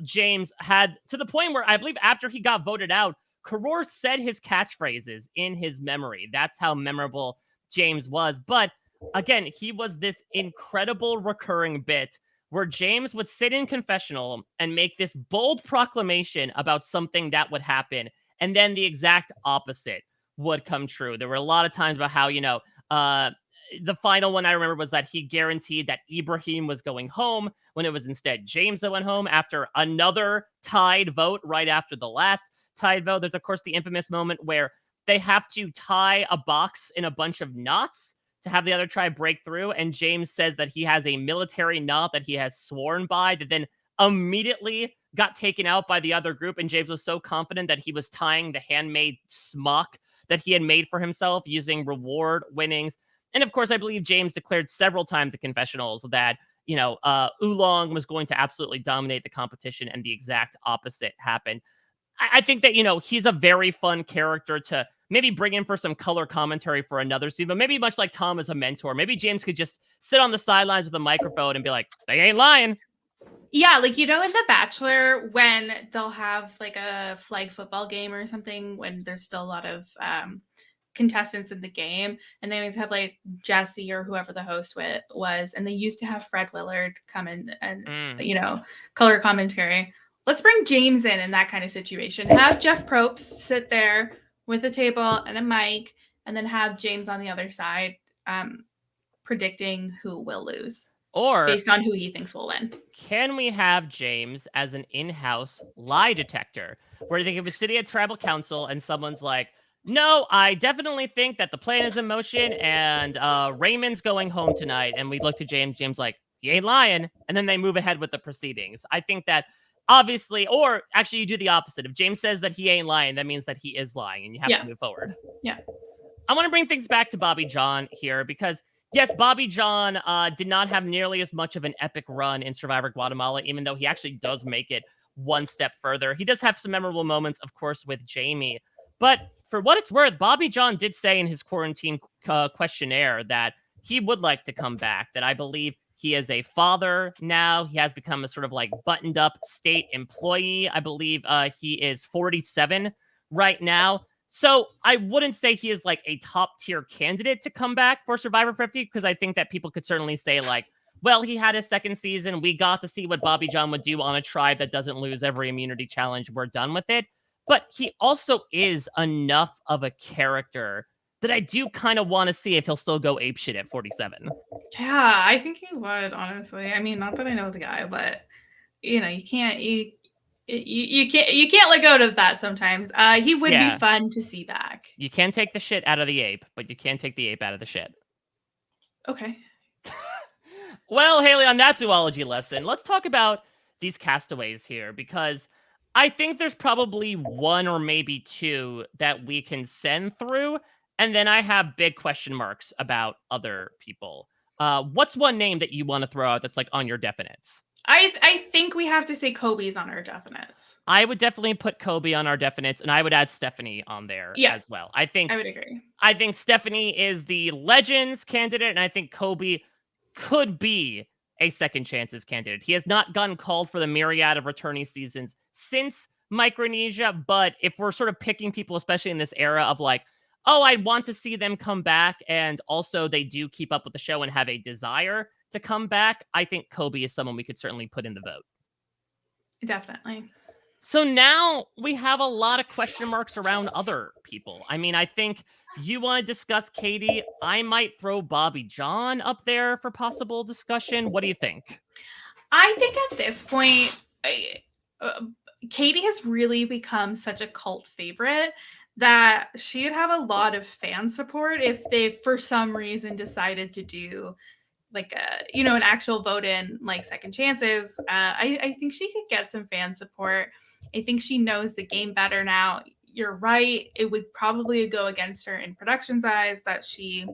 James had to the point where I believe after he got voted out, Karor said his catchphrases in his memory. That's how memorable James was. But again, he was this incredible recurring bit where James would sit in confessional and make this bold proclamation about something that would happen, and then the exact opposite would come true. There were a lot of times about how, the final one I remember was that he guaranteed that Ibrahim was going home when it was instead James that went home after another tied vote right after the last tied vote. There's, of course, the infamous moment where they have to tie a box in a bunch of knots to have the other tribe break through. And James says that he has a military knot that he has sworn by that then immediately got taken out by the other group. And James was so confident that he was tying the handmade smock that he had made for himself using reward winnings. And of course, I believe James declared several times at confessionals that, Oolong was going to absolutely dominate the competition, and the exact opposite happened. I think that, he's a very fun character to maybe bring in for some color commentary for another season, but maybe much like Tom as a mentor, maybe James could just sit on the sidelines with a microphone and be like, they ain't lying. Yeah, like, in The Bachelor, when they'll have like a flag football game or something, when there's still a lot of contestants in the game, and they always have like Jesse or whoever the host was, and they used to have Fred Willard come in and color commentary. Let's bring James in that kind of situation. Have Jeff Probst sit there with a table and a mic, and then have James on the other side predicting who will lose. Or based on who he thinks will win. Can we have James as an in-house lie detector where they could be sitting at tribal council and someone's like, no, I definitely think that the plan is in motion and Raymond's going home tonight. And we look to James like, he ain't lying. And then they move ahead with the proceedings. I think that obviously, or actually you do the opposite. If James says that he ain't lying, that means that he is lying and you have to move forward. Yeah. I want to bring things back to Bobby John here because yes, Bobby John did not have nearly as much of an epic run in Survivor Guatemala, even though he actually does make it one step further. He does have some memorable moments, of course, with Jamie. But for what it's worth, Bobby John did say in his quarantine questionnaire that he would like to come back, that I believe he is a father now. He has become a sort of like buttoned up state employee. I believe he is 47 right now. So I wouldn't say he is like a top tier candidate to come back for Survivor 50, because I think that people could certainly say like, well, he had his second season. We got to see what Bobby John would do on a tribe that doesn't lose every immunity challenge. We're done with it. But he also is enough of a character that I do kind of want to see if he'll still go apeshit at 47. Yeah, I think he would, honestly. I mean, not that I know the guy, but you can't let go of that sometimes. He would be fun to see back. You can take the shit out of the ape, but you can't take the ape out of the shit. Okay. Well, Haley, on that zoology lesson, let's talk about these castaways here, because I think there's probably one or maybe two that we can send through, and then I have big question marks about other people. What's one name that you want to throw out that's like on your definites? I think we have to say Kobe's on our definites. I would definitely put Kobe on our definites, and I would add Stephanie on there as well. I would agree. I think Stephanie is the Legends candidate, and I think Kobe could be a second chances candidate. He has not gotten called for the myriad of returning seasons since Micronesia, but if we're sort of picking people, especially in this era of like, oh, I want to see them come back, and also they do keep up with the show and have a desire to come back, I think Kobe is someone we could certainly put in the vote. Definitely. So now we have a lot of question marks around other people. I mean, I think you want to discuss Katie. I might throw Bobby John up there for possible discussion. What do you think? I think at this point, Katie has really become such a cult favorite that she'd have a lot of fan support if they, for some reason, decided to do like an actual vote in like second chances. I think she could get some fan support. I think she knows the game better now. You're right. It would probably go against her in production's eyes that she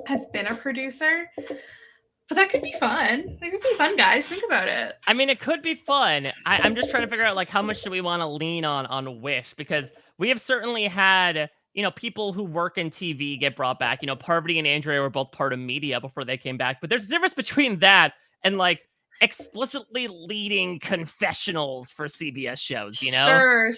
has been a producer. But that could be fun. That could be fun, guys. Think about it. I mean, it could be fun. I'm just trying to figure out like how much do we want to lean on Wish, because we have certainly had people who work in TV get brought back. Parvati and Andrea were both part of media before they came back, but there's a difference between that and like explicitly leading confessionals for CBS shows. Sure.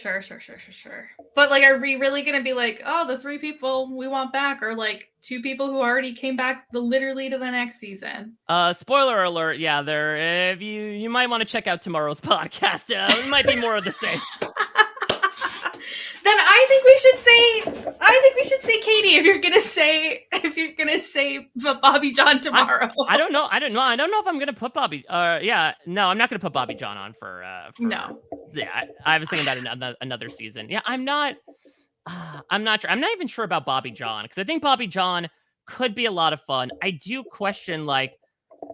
But like, are we really gonna be like, oh, the 3 people we want back are like 2 people who already came back literally to the next season? Spoiler alert. Yeah, there. If you might want to check out tomorrow's podcast. It might be more of the same. Then I think we should say Katie if you're gonna say Bobby John tomorrow. I don't know if I'm gonna put Bobby. No, I'm not gonna put Bobby John on for no. Yeah, I was thinking about another season. Yeah, I'm not sure. I'm not even sure about Bobby John, because I think Bobby John could be a lot of fun. I do question, like,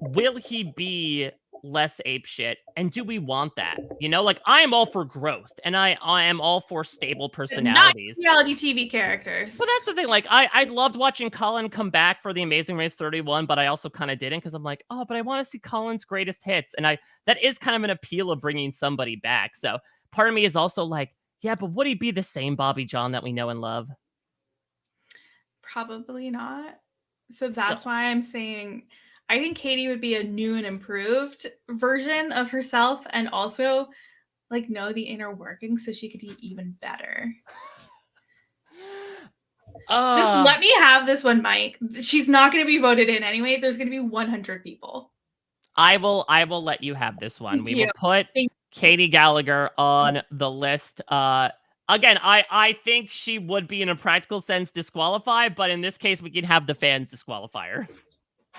will he be less apeshit, and do we want that? Like, I am all for growth, and I am all for stable personalities. Not reality TV characters. But that's the thing. Like, I loved watching Colin come back for The Amazing Race 31, but I also kind of didn't, because I'm like, oh, but I want to see Colin's greatest hits, and that is kind of an appeal of bringing somebody back. So part of me is also like, yeah, but would he be the same Bobby John that we know and love? Probably not. So that's why I'm saying I think Katie would be a new and improved version of herself, and also like know the inner workings so she could be even better. Just let me have this one, Mike. She's not going to be voted in anyway. There's going to be 100 people. I will let you have this one. We will put Katie Gallagher on the list. Again, I think she would be, in a practical sense, disqualified, but in this case, we can have the fans disqualify her.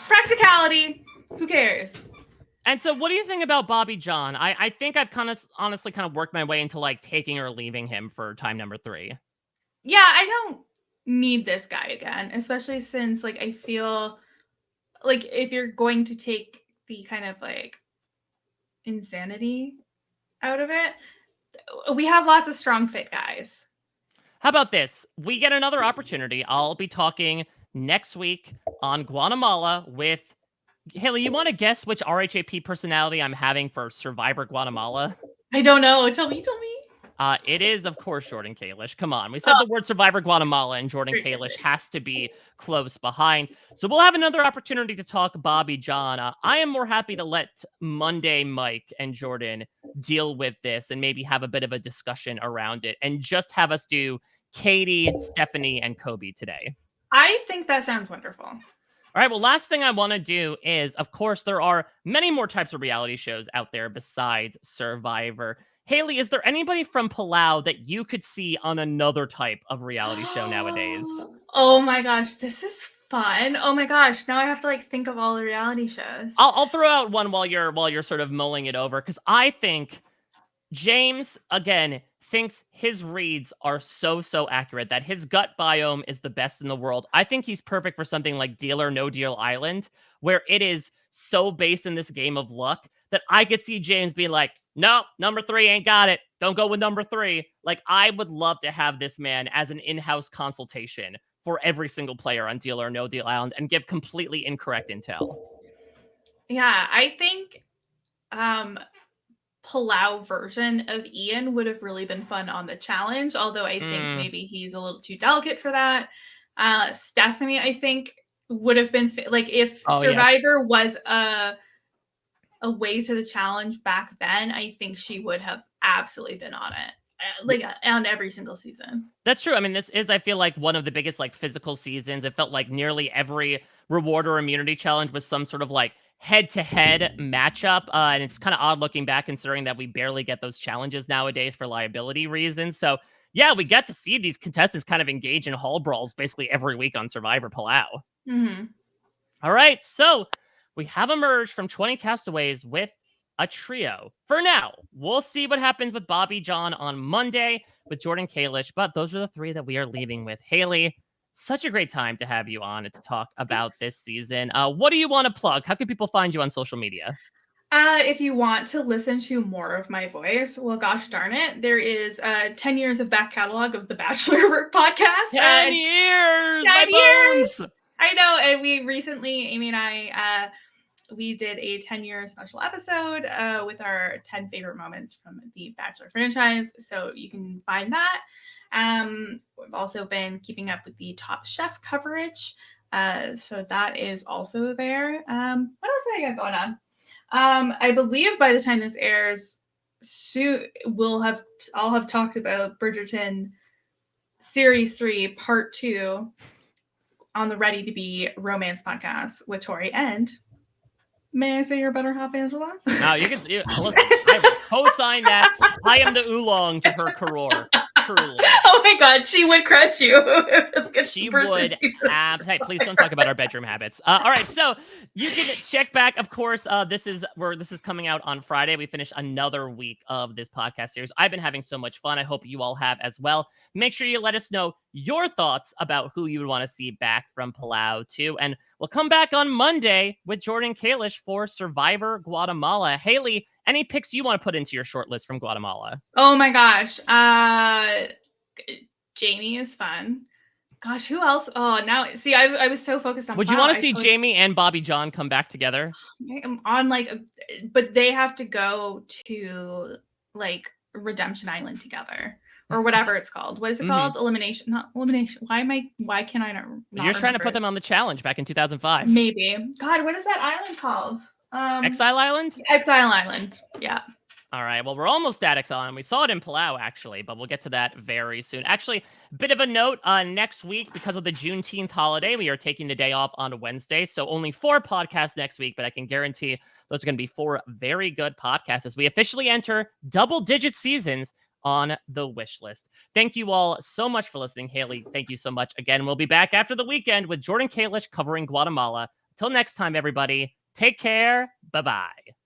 Practicality. Who cares? And so what do you think about Bobby John? I think I've honestly worked my way into like taking or leaving him for time number 3. Yeah, I don't need this guy again, especially since like I feel like if you're going to take the kind of like insanity out of it, we have lots of strong fit guys. How about this? We get another opportunity. I'll be talking next week on Guatemala with Haley. You want to guess which RHAP personality I'm having for Survivor Guatemala? I don't know. Tell me. It is, of course, Jordan Kalish. Come on. We said the word Survivor Guatemala, and Jordan Kalish has to be close behind. So we'll have another opportunity to talk Bobby John. I am more happy to let Monday Mike and Jordan deal with this and maybe have a bit of a discussion around it and just have us do Katie, Stephanie, and Kobe today. I think that sounds wonderful. All right, well, last thing I want to do is, of course, there are many more types of reality shows out there besides Survivor. Haley, is there anybody from Palau that you could see on another type of reality show nowadays? Oh my gosh, this is fun. Oh my gosh, now I have to like think of all the reality shows. I'll throw out one while you're sort of mulling it over, because I think James, again, thinks his reads are so accurate, that his gut biome is the best in the world. I think he's perfect for something like Deal or No Deal Island, where it is so based in this game of luck that I could see James being like, no, number 3 ain't got it. Don't go with number 3. Like, I would love to have this man as an in-house consultation for every single player on Deal or No Deal Island and give completely incorrect intel. Yeah, I think Palau version of Ian would have really been fun on the challenge, although I think maybe he's a little too delicate for that. Stephanie, I think, would have been like if Survivor was a way to the challenge back then, I think she would have absolutely been on it, like on every single season. That's true. I mean, this is, I feel like, one of the biggest like physical seasons. It felt like nearly every reward or immunity challenge was some sort of like head-to-head matchup, and it's kind of odd looking back, considering that we barely get those challenges nowadays for liability reasons. So yeah, we get to see these contestants kind of engage in hall brawls basically every week on Survivor Palau. Mm-hmm. All right, so we have emerged from 20 Castaways with a trio. For now, we'll see what happens with Bobby John on Monday with Jordan Kalish, but those are the three that we are leaving with. Haley, such a great time to have you on and to talk about Thanks. this season. What do you want to plug? How can people find you on social media? If you want to listen to more of my voice, well, gosh darn it, there is 10 years of back catalog of the Bachelor podcast. 10 years! 10 My years! bones! I know. And we recently, Amy and I, we did a 10-year special episode with our 10 favorite moments from the Bachelor franchise. So you can find that. We've also been keeping up with the Top Chef coverage. So that is also there. What else do I got going on? I believe by the time this airs, soon I'll have talked about Bridgerton Series 3 Part 2 on the Ready to Be Romance podcast with Tori. And may I say your better half, Angela? No, you can. Listen, I will co-sign that. I am the oolong to her Karor. Truly. Oh my God, she would crush you. She would have. Hey, please don't talk about our bedroom habits. All right, so you can check back. Of course, this is coming out on Friday. We finished another week of this podcast series. I've been having so much fun. I hope you all have as well. Make sure you let us know your thoughts about who you would want to see back from Palau too, and we'll come back on Monday with Jordan Kalish for Survivor Guatemala. Haley, any picks you want to put into your short list from Guatemala? Oh my gosh. Jamie is fun. Gosh, who else? Oh, now see, I was so focused on. Would you want to see Jamie and Bobby John come back together? I'm on but they have to go to like Redemption Island together or whatever it's called. What is it called? Elimination, not elimination. Why can I not? You're trying to put them on the challenge back in 2005. Maybe. God, what is that island called? Exile Island? Exile Island. Yeah. All right. Well, we're almost at Exile Island. We saw it in Palau, actually, but we'll get to that very soon. Actually, bit of a note, next week, because of the Juneteenth holiday, we are taking the day off on Wednesday. So only 4 podcasts next week, but I can guarantee those are going to be 4 very good podcasts as we officially enter double-digit seasons on the wish list. Thank you all so much for listening. Haley, thank you so much again. We'll be back after the weekend with Jordan Kalish covering Guatemala. Till next time, everybody, take care. Bye-bye.